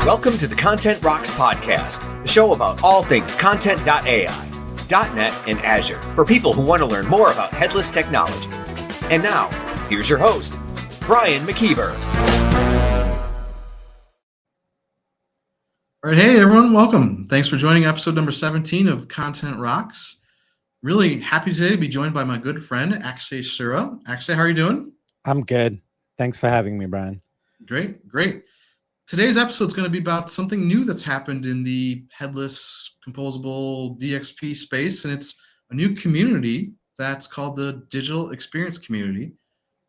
Welcome to the Kontent Rocks podcast, the show about all things Kontent.ai, .net, and Azure for people who want to learn more about headless technology. And now, here's your host, Brian McKeiver. All right, hey everyone, welcome. Thanks for joining episode number 17 of Kontent Rocks. Really happy today to be joined by my good friend, Akshay Sura. Akshay, how are you doing? I'm good. Thanks for having me, Brian. Great. Today's episode is going to be about something new that's happened in the headless composable DXP space, and it's a new community that's called the Digital Experience Community.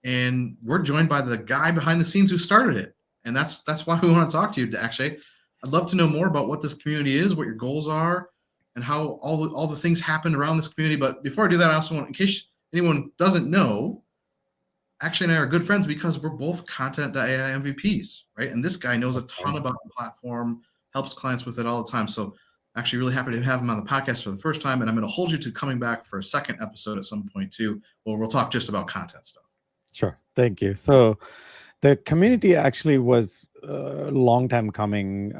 And we're joined by the guy behind the scenes who started it. And that's why we want to talk to you, Akshay. I'd love to know more about what this community is, what your goals are, and how all the things happened around this community. But before I do that, I also want, in case anyone doesn't know, Akshay and I are good friends because we're both Kontent.ai MVPs, right? And this guy knows a ton about the platform, helps clients with it all the time. So actually really happy to have him on the podcast for the first time. And I'm going to hold you to coming back for a second episode at some point too, where we'll talk just about content stuff. Sure. Thank you. So the community actually was a long time coming.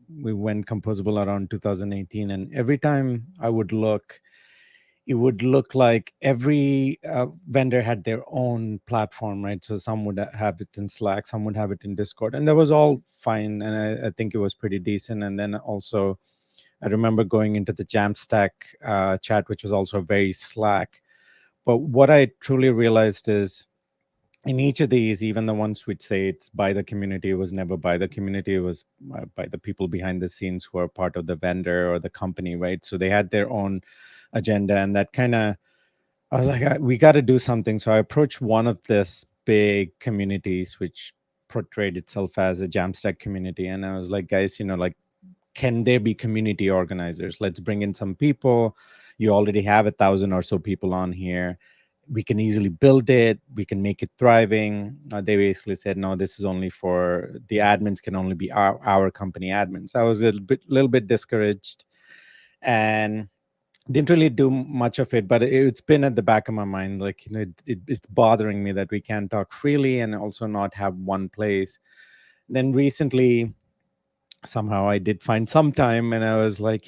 We went composable around 2018. And every time I would look, it would look like every vendor had their own platform, right? So some would have it in Slack, some would have it in Discord, and that was all fine. And I think it was pretty decent. And then also, I remember going into the Jamstack chat, which was also very Slack. But what I truly realized is in each of these, even the ones which say it's by the community, it was never by the community. It was by the people behind the scenes who are part of the vendor or the company, right? So they had their own agenda, and that kind of, I was like, we got to do something. So I approached one of this big communities which portrayed itself as a Jamstack community, and I was like, guys, can there be community organizers? Let's bring in some people. You already have 1,000 or so people on here. We can easily build it. We can make it thriving. They basically said, no, this is only for the admins, can only be our company admins. I was a little bit discouraged and didn't really do much of it, but it's been at the back of my mind. It's bothering me that we can't talk freely and also not have one place. Then recently, somehow I did find some time, and I was like,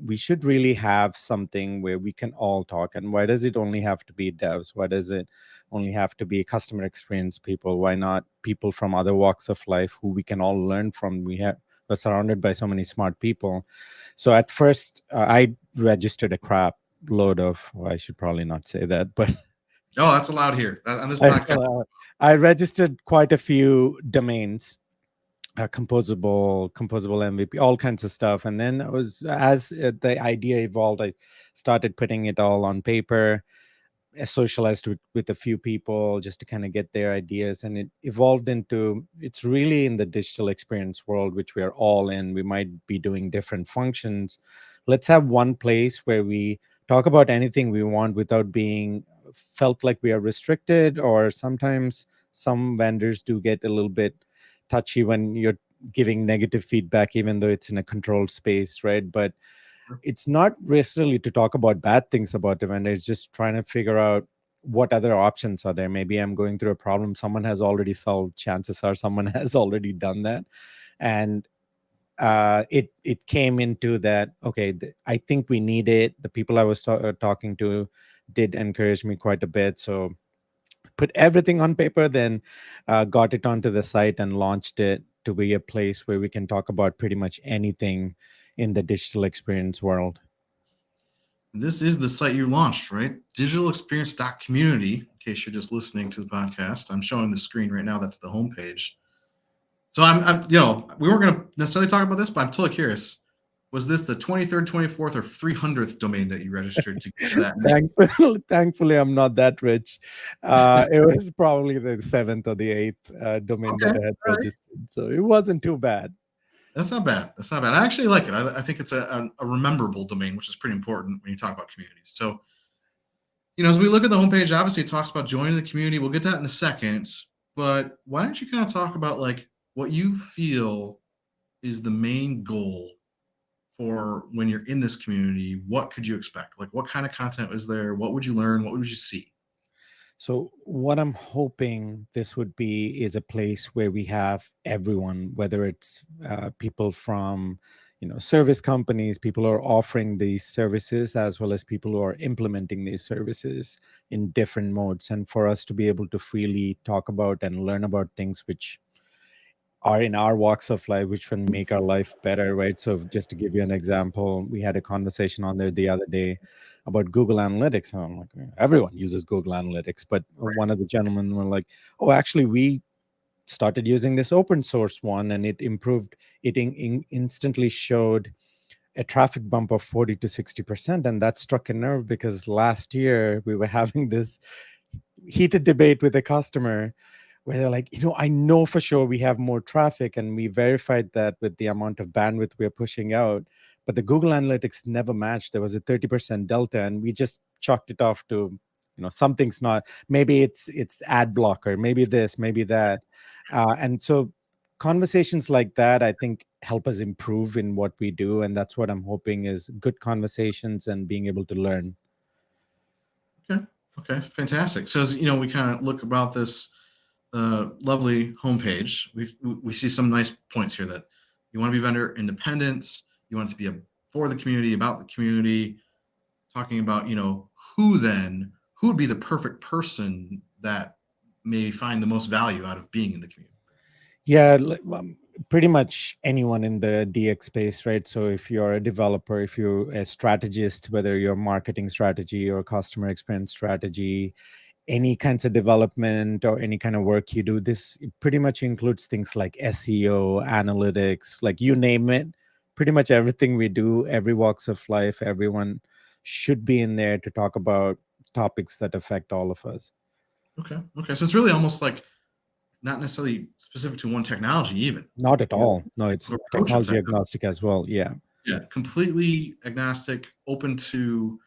we should really have something where we can all talk. And why does it only have to be devs? Why does it only have to be customer experience people? Why not people from other walks of life who we can all learn from? We're surrounded by so many smart people. So at first, I registered a crap load of, I should probably not say that, but oh, that's allowed here on this podcast. I registered quite a few domains. Composable MVP, all kinds of stuff. And then as the idea evolved, I started putting it all on paper. I socialized with a few people just to kind of get their ideas, and it evolved into, it's really in the digital experience world, which we are all in. We might be doing different functions. Let's have one place where we talk about anything we want without being felt like we are restricted, or sometimes some vendors do get a little bit touchy when you're giving negative feedback, even though it's in a controlled space, right? But it's not necessarily to talk about bad things about the vendor. It's just trying to figure out what other options are there. Maybe I'm going through a problem someone has already solved. Chances are someone has already done that. And it came into that, okay, I think we need it. The people I was talking to did encourage me quite a bit. So put everything on paper, then got it onto the site and launched it to be a place where we can talk about pretty much anything in the digital experience world. This is the site you launched, right? Digitalexperience.community, in case you're just listening to the podcast. I'm showing the screen right now. That's the homepage. So I'm we weren't going to necessarily talk about this, but I'm totally curious. Was this the 23rd, 24th, or 300th domain that you registered to get that? Thankfully, I'm not that rich. It was probably the 7th or the 8th domain that I had registered. So it wasn't too bad. That's not bad. I actually like it. I think it's a rememberable domain, which is pretty important when you talk about communities. So, as we look at the homepage, obviously it talks about joining the community. We'll get to that in a second. But why don't you kind of talk about what you feel is the main goal for when you're in this community? What could you expect? What kind of content is there? What would you learn? What would you see? So what I'm hoping this would be is a place where we have everyone, whether it's people from, service companies, people who are offering these services, as well as people who are implementing these services in different modes, and for us to be able to freely talk about and learn about things which are in our walks of life, which can make our life better, right? So just to give you an example, we had a conversation on there the other day about Google Analytics. And I'm like, everyone uses Google Analytics, but one of the gentlemen were like, oh, actually, we started using this open source one, and it improved. It instantly showed a traffic bump of 40 to 60%, and that struck a nerve because last year we were having this heated debate with a customer where they're like, I know for sure we have more traffic, and we verified that with the amount of bandwidth we're pushing out, but the Google Analytics never matched. There was a 30% delta, and we just chalked it off to, something's not, maybe it's ad blocker, maybe this, maybe that. And so conversations like that, I think, help us improve in what we do. And that's what I'm hoping is good conversations and being able to learn. Okay, fantastic. So as we kind of look about this lovely homepage, we see some nice points here that you want to be vendor independence, you want it to be for the community, about the community, talking about who would be the perfect person that may find the most value out of being in the community. Yeah, pretty much anyone in the DX space, right? So if you're a developer, if you're a strategist, whether you're marketing strategy or customer experience strategy, any kinds of development or any kind of work you do, this pretty much includes things like SEO, analytics, like you name it. Pretty much everything we do, every walks of life, everyone should be in there to talk about topics that affect all of us. Okay. So it's really almost like not necessarily specific to one technology, even. Not at all. No, it's technology agnostic as well. Yeah. Yeah, completely agnostic, open to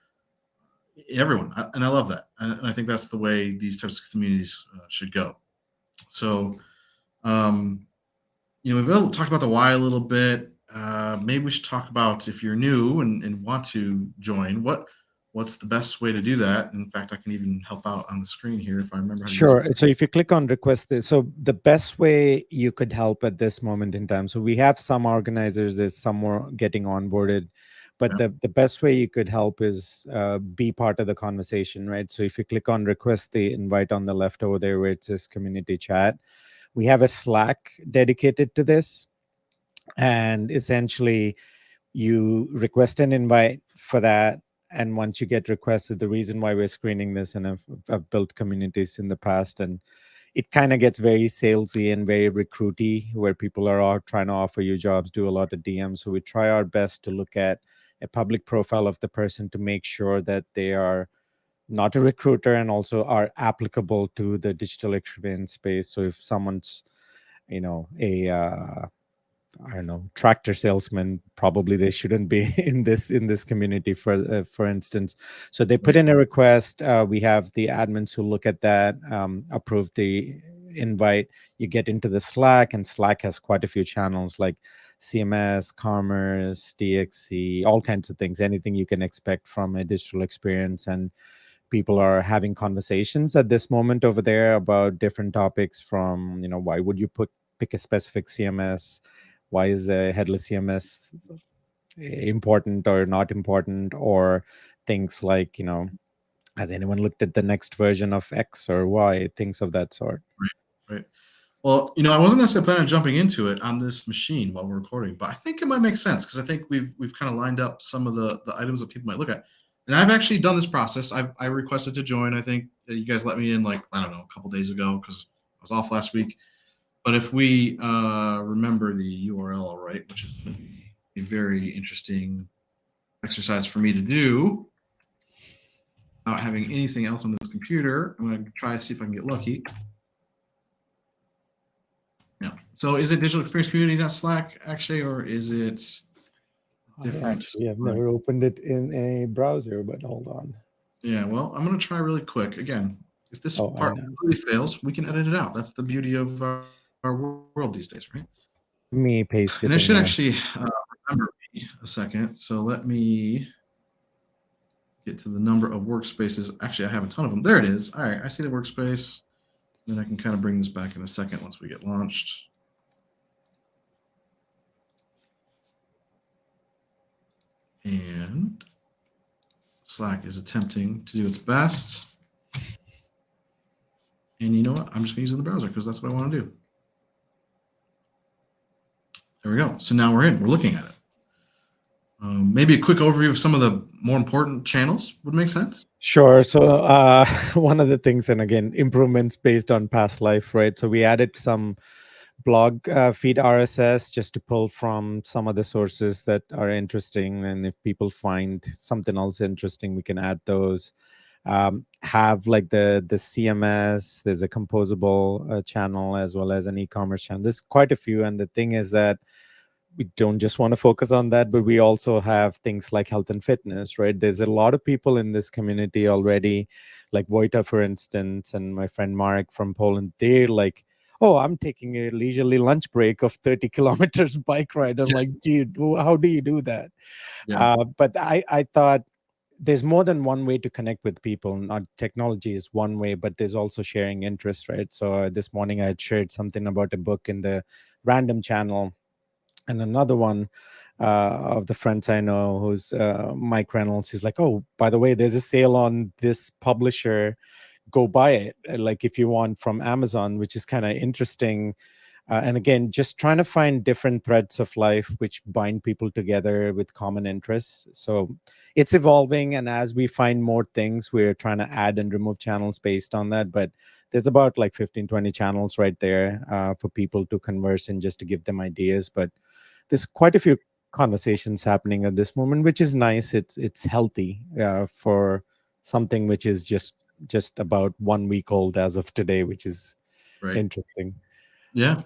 everyone, and I love that. And I think that's the way these types of communities should go. So, we've talked about the why a little bit. Maybe we should talk about, if you're new and want to join, what's the best way to do that. In fact, I can even help out on the screen here if I remember how to Sure. use this. So if you click on request this, so the best way you could help at this moment in time. So we have some organizers, there's some more getting onboarded, but Yeah. the best way you could help is be part of the conversation, right? So if you click on request the invite on the left over there where it says community chat, we have a Slack dedicated to this. And essentially you request an invite for that. And once you get requested, the reason why we're screening this, and I've built communities in the past, and it kind of gets very salesy and very recruity, where people are all trying to offer you jobs, do a lot of DMs. So we try our best to look at a public profile of the person to make sure that they are not a recruiter and also are applicable to the digital experience space. So if someone's, a I don't know, tractor salesman, probably they shouldn't be in this community, for instance. So they put in a request. We have the admins who look at that, approve the invite. You get into the Slack, and Slack has quite a few channels like CMS, Commerce, DXC, all kinds of things, anything you can expect from a digital experience. And people are having conversations at this moment over there about different topics, from, why would you pick a specific CMS? Why is a headless CMS important or not important? Or things like, has anyone looked at the next version of X or Y? Things of that sort. Right. Well, I wasn't necessarily planning on jumping into it on this machine while we're recording, but I think it might make sense, because I think we've kind of lined up some of the items that people might look at. And I've actually done this process. I requested to join. I think you guys let me in, like, I don't know, a couple days ago, because I was off last week. But if we remember the URL all right, which is going to be a very interesting exercise for me to do, without having anything else on this computer, I'm going to try to see if I can get lucky. Yeah. So is it Digital Experience Community, not Slack, actually, or is it different? I've never opened it in a browser, but hold on. Yeah, well, I'm going to try really quick. Again, if this part completely fails, we can edit it out. That's the beauty of our world these days, right? Let me paste it. And it should actually remember me a second. So let me get to the number of workspaces. Actually, I have a ton of them. There it is. All right, I see the workspace. Then I can kind of bring this back in a second once we get launched. And Slack is attempting to do its best. And you know what? I'm just going to use it in the browser because that's what I want to do. There we go. So now we're in. We're looking at it. Maybe a quick overview of some of the more important channels would make sense. Sure. So one of the things, and again, improvements based on past life, right? So we added some blog feed RSS just to pull from some of the sources that are interesting. And if people find something else interesting, we can add those. Have like the CMS, there's a composable channel as well as an e-commerce channel. There's quite a few. And the thing is that we don't just want to focus on that, but we also have things like health and fitness, right? There's a lot of people in this community already, like Wojta, for instance, and my friend Marek from Poland. They're like, oh, I'm taking a leisurely lunch break of 30 kilometers bike ride. I'm like, gee, how do you do that? Yeah. But I thought there's more than one way to connect with people. Not technology is one way, but there's also sharing interest, right? So this morning I had shared something about a book in the random channel. And another one of the friends I know, who's Mike Reynolds, he's like, oh, by the way, there's a sale on this publisher. Go buy it, like if you want, from Amazon, which is kind of interesting. And again, just trying to find different threads of life which bind people together with common interests. So it's evolving. And as we find more things, we're trying to add and remove channels based on that. But there's about like 15, 20 channels right there for people to converse and just to give them ideas. But there's quite a few conversations happening at this moment, which is nice. It's healthy for something which is just about 1 week old as of today, which is interesting. Yeah.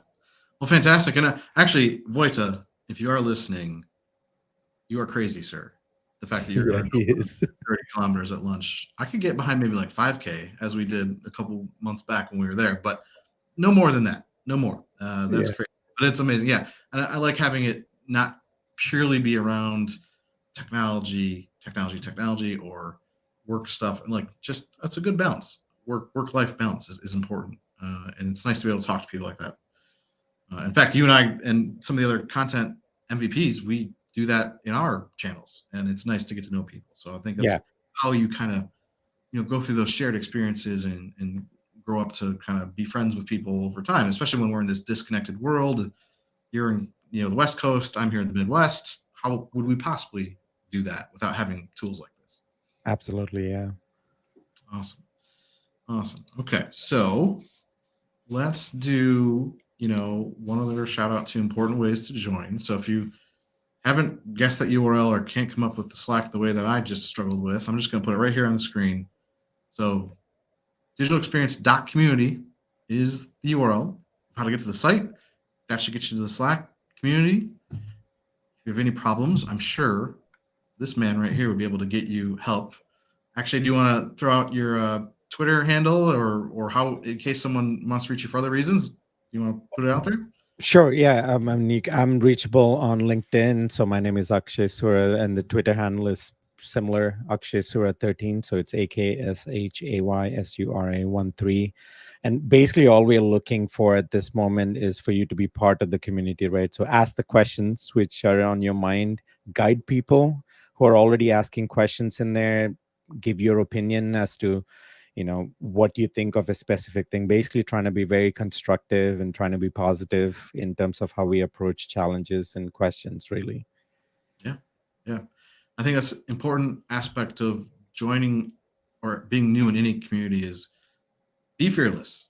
Well, fantastic. And actually, Wojta, if you are listening, you are crazy, sir. The fact that you're he is 30 kilometers at lunch. I could get behind maybe like 5K, as we did a couple months back when we were there, but no more than that. No more. That's Yeah. crazy. But it's amazing. Yeah. And I like having it not purely be around technology, or work stuff. And like, just that's a good balance. Work-life balance is important. And it's nice to be able to talk to people like that. In fact, you and I and some of the other content MVPs, we do that in our channels, and it's nice to get to know people. So I think that's how you kind of go through those shared experiences and grow up to kind of be friends with people over time, especially when we're in this disconnected world. You're in the West Coast, I'm here in the Midwest. How would we possibly do that without having tools like this? Absolutely, yeah. Awesome. Okay, so let's do one other shout out to important ways to join. So if you haven't guessed that URL or can't come up with the Slack the way that I just struggled with, I'm just going to put it right here on the screen. So digitalexperience.community is the URL. How to get to the site. That should get you to the Slack community. If you have any problems, I'm sure this man right here would be able to get you help. Actually, do you want to throw out your Twitter handle or how, in case someone wants to reach you for other reasons? You want to put it out there? Sure. Yeah. I'm reachable on LinkedIn. So my name is Akshay Sura, and the Twitter handle is similar, Akshay Sura 13. So it's AKSHAYSURA 13. And basically all we're looking for at this moment is for you to be part of the community, right? So ask the questions which are on your mind, guide people who are already asking questions in there, give your opinion as to what you think of a specific thing, basically trying to be very constructive and trying to be positive in terms of how we approach challenges and questions, really. Yeah. I think that's an important aspect of joining or being new in any community is be fearless.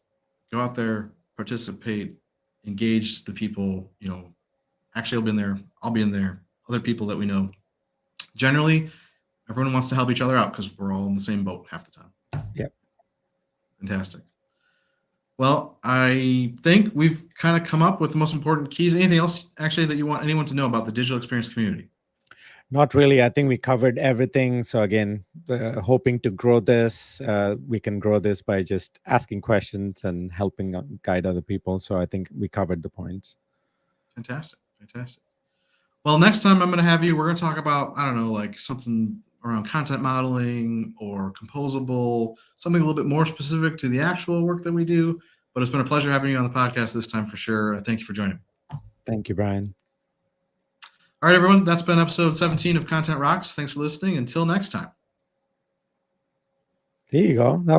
Go out there, participate, engage the people. Actually, I'll be in there, other people that we know. Generally, everyone wants to help each other out because we're all in the same boat half the time. Yep. Fantastic. Well, I think we've kind of come up with the most important keys. Anything else, actually, that you want anyone to know about the digital experience community? Not really. I think we covered everything. So again, hoping to grow this, we can grow this by just asking questions and helping guide other people. So I think we covered the points. Fantastic. Well, next time I'm going to have you, we're going to talk about, I don't know, like something around content modeling or composable, something a little bit more specific to the actual work that we do. But it's been a pleasure having you on the podcast this time for sure. Thank you for joining me. Thank you, Brian. All right, everyone. That's been episode 17 of Kontent Rocks. Thanks for listening. Until next time. There you go. That